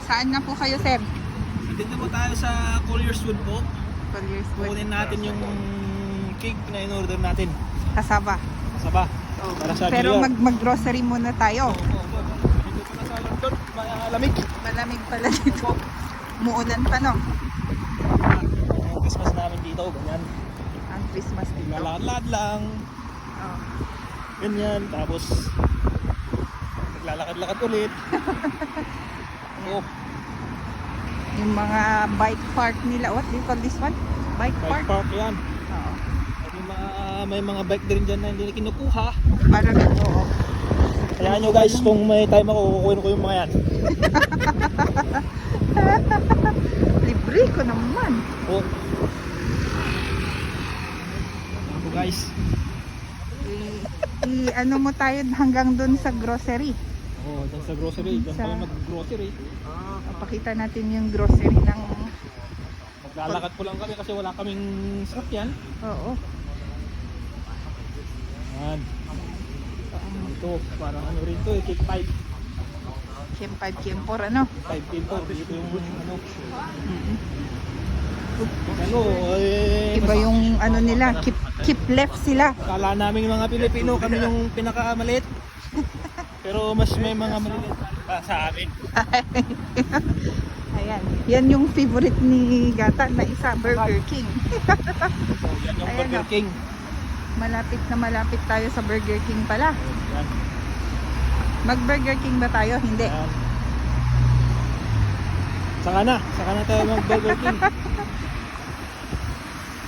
Saan na po kayo, sir? Dito po tayo sa Collier's Wood po. Collier's Wood. Kunin natin yung cake na in-order natin. Kasaba. Kasaba. Oh. Para sa Pero New Year. mag-grocery muna tayo. Dito pala sa London, malamig. Malamig pala dito. Muulan pa, no? Yung Christmas namin dito, ganyan. Ang Christmas dito. Lalakad lang, Oh. ganyan. Tapos, naglalakad-lakad ulit. Oh, Yung mga bike park nila. What do you call this one? Bike bike park? park yan. Oo. At may mga bike din dyan na hindi na kinukuha. Parang, oo. Kaya nyo guys, kung may time ako, kukunin ko yung mga yan. Libre ko naman. Oh. Ito guys. Ano mo tayo hanggang dun sa grocery. Oh, dyan sa grocery. Dyan Sa- kami mag-grocery. Pakita natin yung grocery ng... Maglalakad po lang kami kasi wala kaming sakyan. Oo. Yan. Ito, parang ano rin to, cake 5. Kim 5, Kim 4, ano? 5 pinto. Dito yung ano. Mm-mm. Ano, Iba yung ano nila, keep left sila. Kala namin yung mga Pilipino, kami yung pinakamaliit. Pero mas may mga maliliit pa sa amin. Ayan. Yan yung favorite ni Gata na isa, Burger King. So, yan yung Ayan, Burger oh. King. Malapit na malapit tayo sa Burger King pala. Yan. Mag-Burger King ba tayo? Hindi. Yan. Saka na tayo mag-Burger King.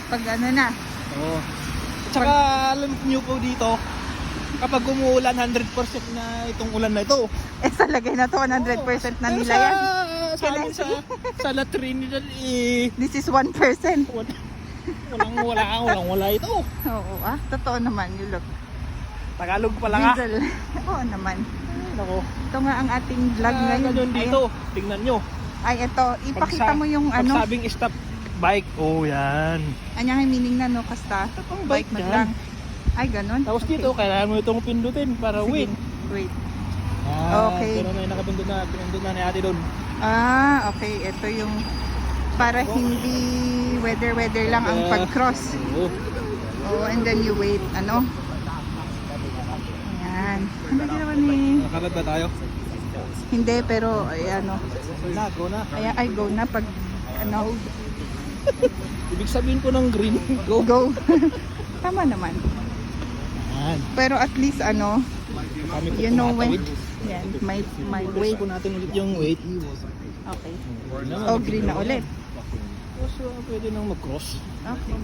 Pag ano na. Oo. At saka alam niyo po dito, kapag umuulan 100% na itong ulan na ito. Eh sa lagay na to, 100% na Pero nila yan. Sa amin sa La Trinidad This is 1%. Walang ito. Oo, totoo naman. You look. Tagalog pala nga. Diesel. Oo naman. Nako. Ito nga ang ating vlog ngayon. Ganun dito. Tingnan nyo. Ay, ito. Ipakita mo yung ano. Pag sabing stop bike. Oh, yan. Anyang meaning na no, kasta. Ang Bike bike lang. Ay, ganun. Tapos Okay. dito, kailangan mo itong pindutin para Sige. wait. Wait. Okay. Okay. Pero may nakapindut na ni ate doon. Okay. Ito yung para hindi weather lang ang pag-cross. Oo. Oh, and then you wait. Ano? Ayan. Ano ginawa ni... Nakalad ba tayo? Hindi, pero ay ano. Go na. Ay, go na pag ano. Ibig sabihin ko ng green. Go. Go. Tama naman. Yan. Pero at least ano, Kami po you know when... tumatawid. Yan, may Wait wait. po natin ulit yung wait. Okay. Oh, green na ulit. So, pwede nang mag-cross. Okay.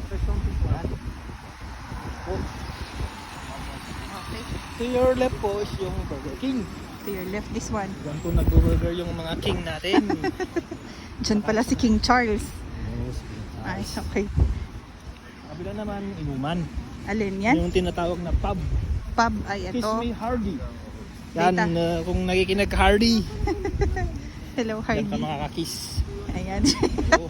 Okay. To your left po is yung Burger King. To your left, this one. Diyan po nag-burger yung mga king natin. Diyan pala si King Charles. Ay, okay. Kabila naman, inuman. Alin yan? Yung tinatawag na pub. Pub ay Kiss ito. me Hardy. Yan, Data. kung nakikinig ka Hardy, Hello, yan ka Heidi. makakakiss. Ayan. Oo.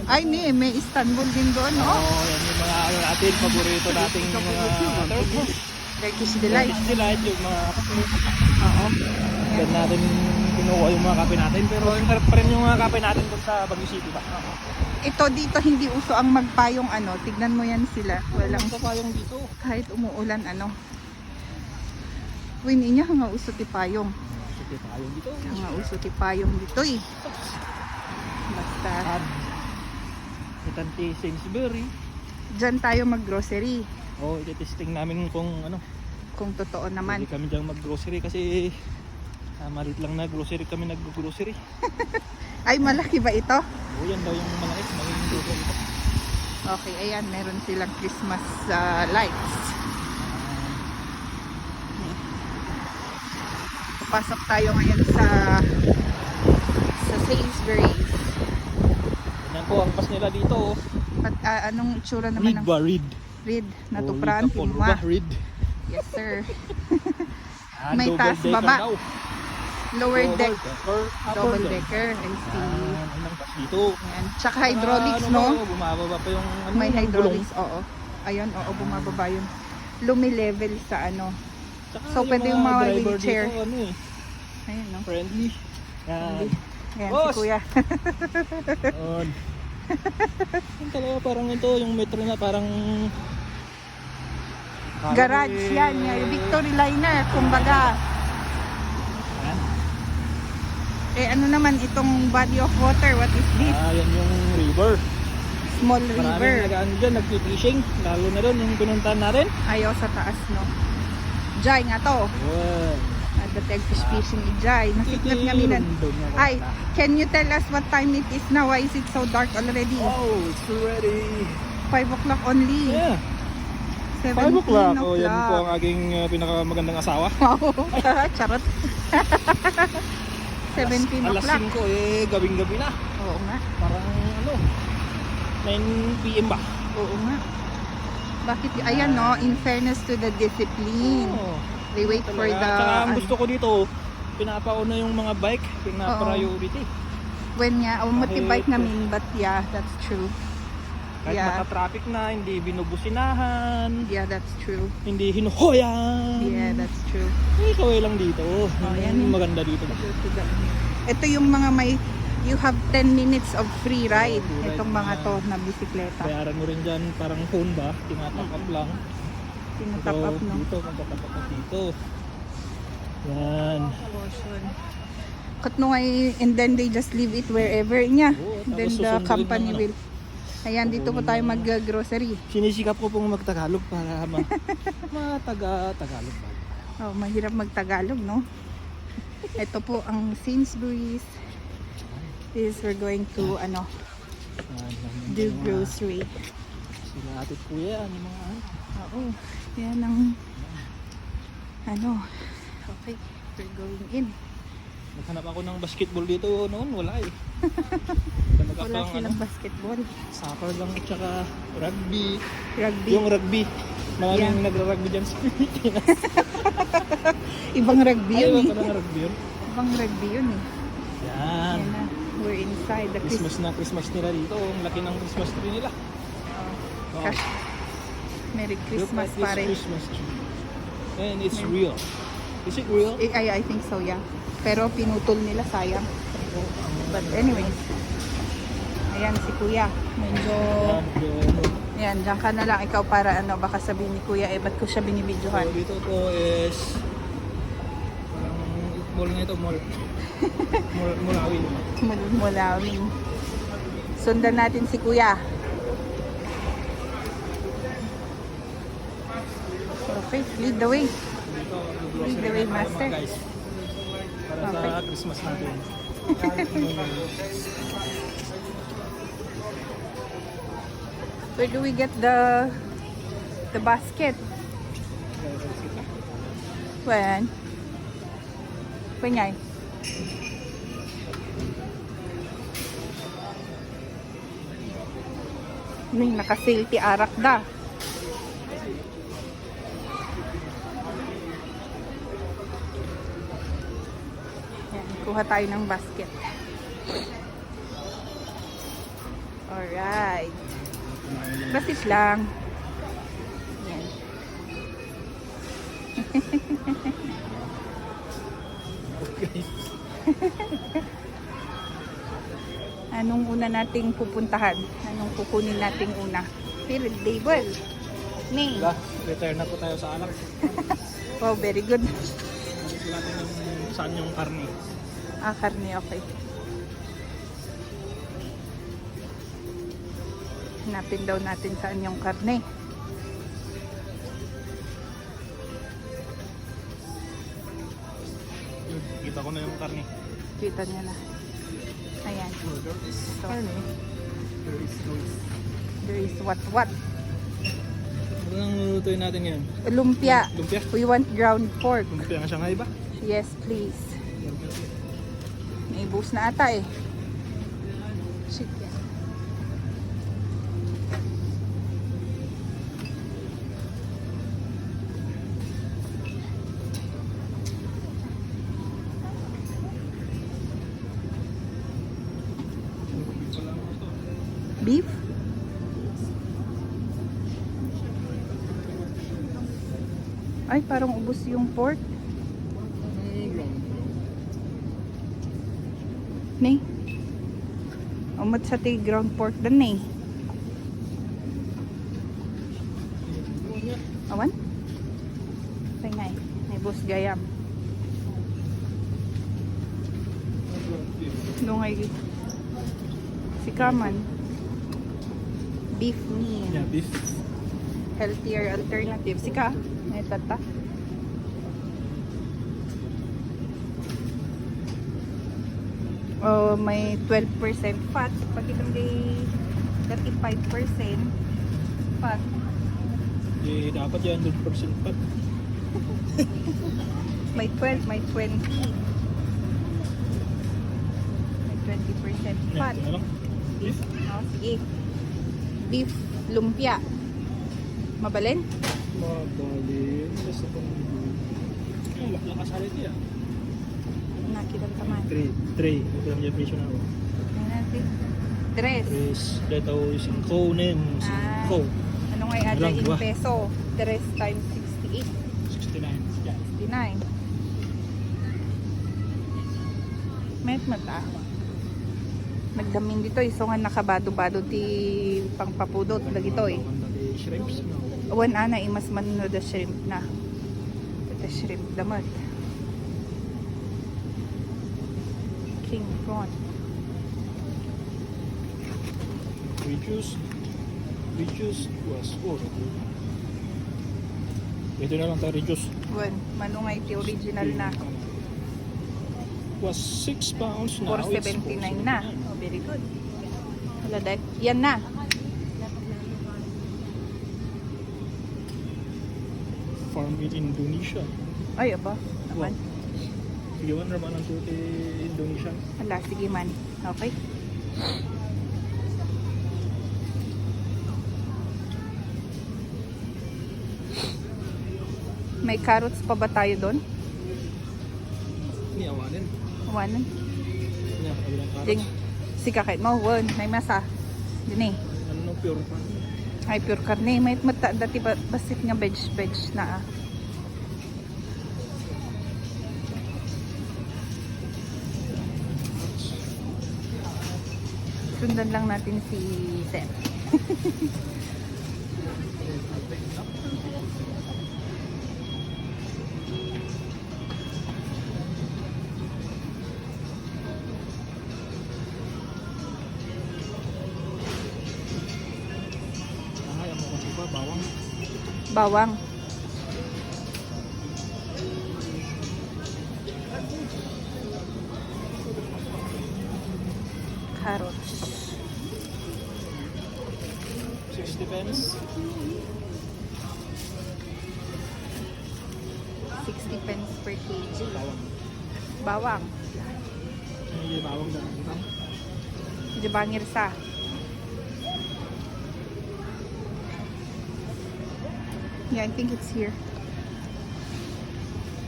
Ay, may Istanbul din doon, no? Yan yung mga ano natin, paborito nating mga Turkish Delight. Turkish Delight, yung mga kape. Oo. Yan natin kinuha yung mga kape natin, pero ang sarap pa rin yung mga kape natin doon sa Baguio City ba? Ito dito hindi uso ang magpayong ano. Tignan mo yan sila. Walang Ito pa yung dito. kahit umuulan ano. Uy, niya nga uso ti payong. Sige tayo dito. Nga uso ti payong dito eh. Basta Itanti Sainsbury. dyan tayo mag-grocery. Oh, iti-testing namin kung ano. Kung totoo naman. Hindi kami dyan mag-grocery kasi malit lang na grocery kami nag-grocery. Ay, malaki ba ito? Oh, yan daw yung malaki. Magiging grocery ito. Okay, ayan. Meron silang Christmas lights. Pasok tayo ngayon sa Sainsbury's. Yan po ang pas nila dito. Oh. Anong itsura naman Reed ng ba? Reed. Reed? Oh, Natupran, Reed ang polvo Pinwa. ba? Reed. Yes, sir. Ah, May double taas, decker baba. daw. Lower deck. Upper Double deck. decker. I see. Ang pas dito. Ayan. Tsaka hydraulics, Ano no? ba, bumababa pa yung ano, May yung hydraulics, oo. Ayun, oo, bumababa yung lumi-level sa ano. Tsaka So, pwede yung mga driver wheelchair. Dito, ano eh, Ayun, no? friendly. Yan. Ayan si Boss! Kuya. Yun. Yung talaga parang ito, yung metro na parang... Garage yan. Yung Victory Liner. Kumbaga. Yan. Eh ano naman itong body of water? What is this? Yan yung river. Small Maraming river. nag-ano dyan, nag-fishing. Lalo na doon yung pinuntahan natin. Ayaw sa taas, no? Jai nga to. Yun. Nagdatag fish fishing ni Jai. Nasiknat nga minan. Ay, can you tell us what time it is now? Why is it so dark already? Oh, it's already... 5 o'clock only. Yeah. 17 5 o'clock. Oh, yan po o'clock. ang aking pinakamagandang asawa. Wow. Charot. 17 Alas o'clock. 5 eh, gabing-gabi na. Oo nga. Parang ano, 9 PM ba? Oo nga. Bakit? Ayan no, in fairness to the discipline. Oh, They wait for the... Tsaka ang gusto ko dito, pinapauna yung mga bike, pina-priority. When nga, motorbike namin, but yeah, that's true. Kahit Yeah. mata-traffic na, hindi binubusinahan, Yeah, that's true. hindi hinuhoyan. Yeah, that's true. Eh, kaway lang dito. yan Yung yung- maganda dito ba? Ito yung mga may, you have 10 minutes of free ride. free ride Itong mga na. to na bisikleta. Bayaran mo rin dyan, parang phone ba? Tinatap up lang. Tinatap up, no? Dito, magtatap up dito. Yan. Kat no ay, and then they just leave it wherever niya. Oo, Then tapos the susunduin company ng ano. will. Ayan, dito po tayo mag-grocery. Sinisikap ko pong magtagalog para mataga-tagalog ba? Oh, mahirap mag-Tagalog, no? Ito po ang Sainsbury's. This we're going to, do grocery. Sila atit kuya, yung mga ano. Oo. Yan ang, okay, we're going in. Naghanap ako ng basketball dito noon, wala eh. Wala silang basketball. Soccer lang at saka rugby. Rugby. Yung rugby. Maraming Yeah. nagra-rugby dyan sa Pilipinas. Ibang rugby Ay, yun ba eh. pala ng rugby yun? Ibang rugby yun eh. Yan. Yan na. We're inside the Christmas na Christmas nila dito. Ang laki ng Christmas tree nila. Wow. Cash. Merry Look Christmas at this pare. Christmas tree. And it's real. Is it real? I think so, yeah. Pero pinutol nila, sayang. But anyway. Ayan si Kuya. Medyo... Ayan, dyan ka na lang ikaw para baka sabihin ni Kuya, ba't ko siya binibidyohan? So, dito po is parang mall na ito, mall. Mulawin. Mulawin. Sundan natin si Kuya. Okay, lead the way. Dito, Lead the way, master. guys. Para Okay. sa Christmas natin. Where do we get the basket? When? When nga? Ning naka-sale ti arak da. Yan, kuha tayo ng basket. Alright. Basit lang. Yan. Okay. Anong una nating pupuntahan? Anong kukunin nating una? Field table. Ning. Diba? Return na po tayo sa alak. Wow, very good. Dito natin yung saan yung karne. Ah, karne, okay. Hanapin daw natin saan yung karne. Yun, kita ko na yung karne. Kita niya na. Ayan. There is Karne. There is noise. There is what? Ano nang lulutuin natin ngayon? Lumpia. Lumpia? We want ground pork. Lumpia ng Shanghai ba? Yes, please. Naibus na ata eh. Chicken. Beef? Ay, parang ubos yung pork. Ni. Umot sa ti ground pork dan ni. Awan? Say nga eh. May bus gayam. Lungay. Si Kaman. Beef meat. Yeah, beef. Healthier alternative. Sika, may tata. Oh, may 12% fat. Pag itong may 35% fat. Eh, dapat yan 100% fat. May 12, may 20. May 20% fat. Yan, ito na lang. Beef. Oh, sige. Beef lumpia. Mabalin? Mabalin. Basta pang... Ay, lakas halit yan. Nakitang taman. Tray. Ito lang yung presyo na ako. Ano natin? Dress. Tres. Dito, 5 nen. 5. Ano nga ada Walang in dua. peso? Dress times 68. 69. Yan. 69. Met mata. Nagdamin dito iso nga nakabado-bado ti pangpapudot dagito eh. Shrimps. Awan ana imas man no the shrimp na. The shrimp damat. King prawn. Reduce was 4. Ito na lang tayo reduce. Wan, manungay ti original na. Was 6 pounds now. 479 na. Oh, very good. Wala dahil. Yan na. Farm in Indonesia. Ay, aba. Naman. Sige man naman ang suti Indonesia. Hala, sige man. Okay. May carrots pa ba tayo doon? Ini awanin. Awanan. Ini ang kabilang carrots. Ding. Sika kahit mo. Wan, may masa. Dini. Ano pure pan? Ay, pure karne. May mata. Dati ba, basit nga veg na ah. Sundan lang natin si Seth. Ay, ang mga ba? Bawang. Bawang. Carrots. 60 pence. 60 pence per kg. Bawang. Bawang. May bawang na lang. Di bangir sa. Yeah, I think it's here.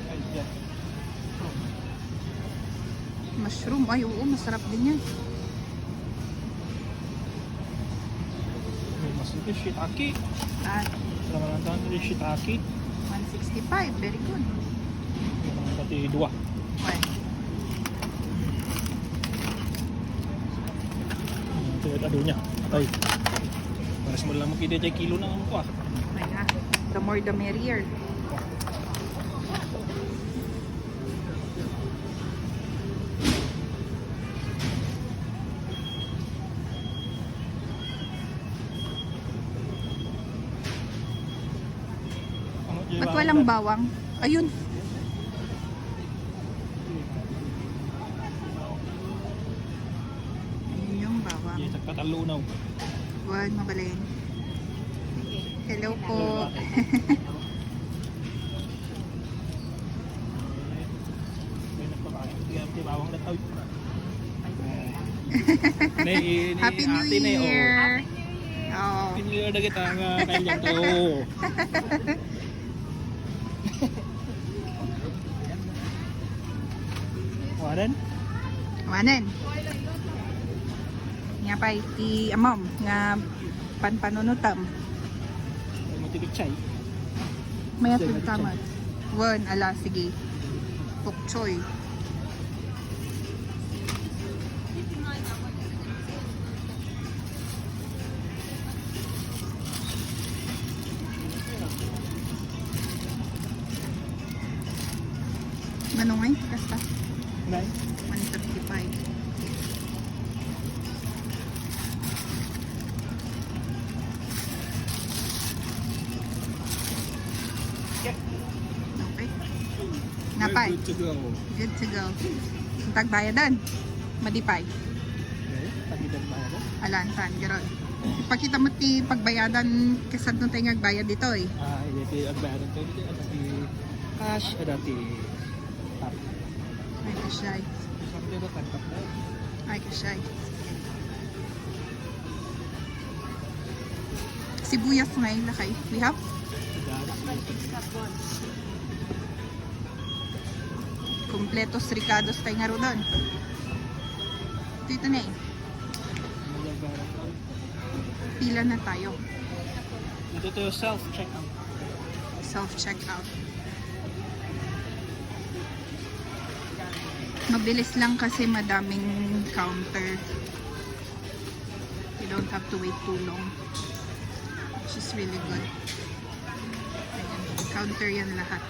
Ay, yan. Mushroom. Ay, oo, masarap din yan. May mas ito, shiitake. At Sama lang tayo ng shiitake. 165. Very good. Pati 2. Well, Ito yung tado niya. Patay. Paras mo lang makita tayo kilo na ang kuha. ay na. The more the merrier. Ba't walang bawang? Ayun. Ayun yung bawang. Yes, nagpatalunaw. Huwag mabalin. Hello po. May nagpakain. May bawang na tawid. Happy New Year! Oh. Happy New Year na kita nga kailan to. Waran? Wanan. Nga pa iti amam nga panpanunutam. Ay mo tibichay. May Sige, atid tamat. Wan, ala, sige. Pokchoy. Kasta? 9. 135. Yeah. Okay. Napay. Good to go. Good to go. Tagbayadan. Madipay. Okay. Pagitan ba ako? Alantan, garon. Ipakita mo ti pagbayadan kasad nung tayo nagbayad dito eh. Dito ang bayaran ko dito. Dati cash, dati tap. Ay, kasyay. Sabi dito, tap na. Ay, kasyay. Sibuyas ngayon lakay. We have? Kompletos ricados tayo nga ro doon. Ito na eh. Pila na tayo. Dito tayo self-checkout. Self-checkout. Mabilis lang kasi madaming counter. You don't have to wait too long. Which is really good. Ayan. Counter yan lahat.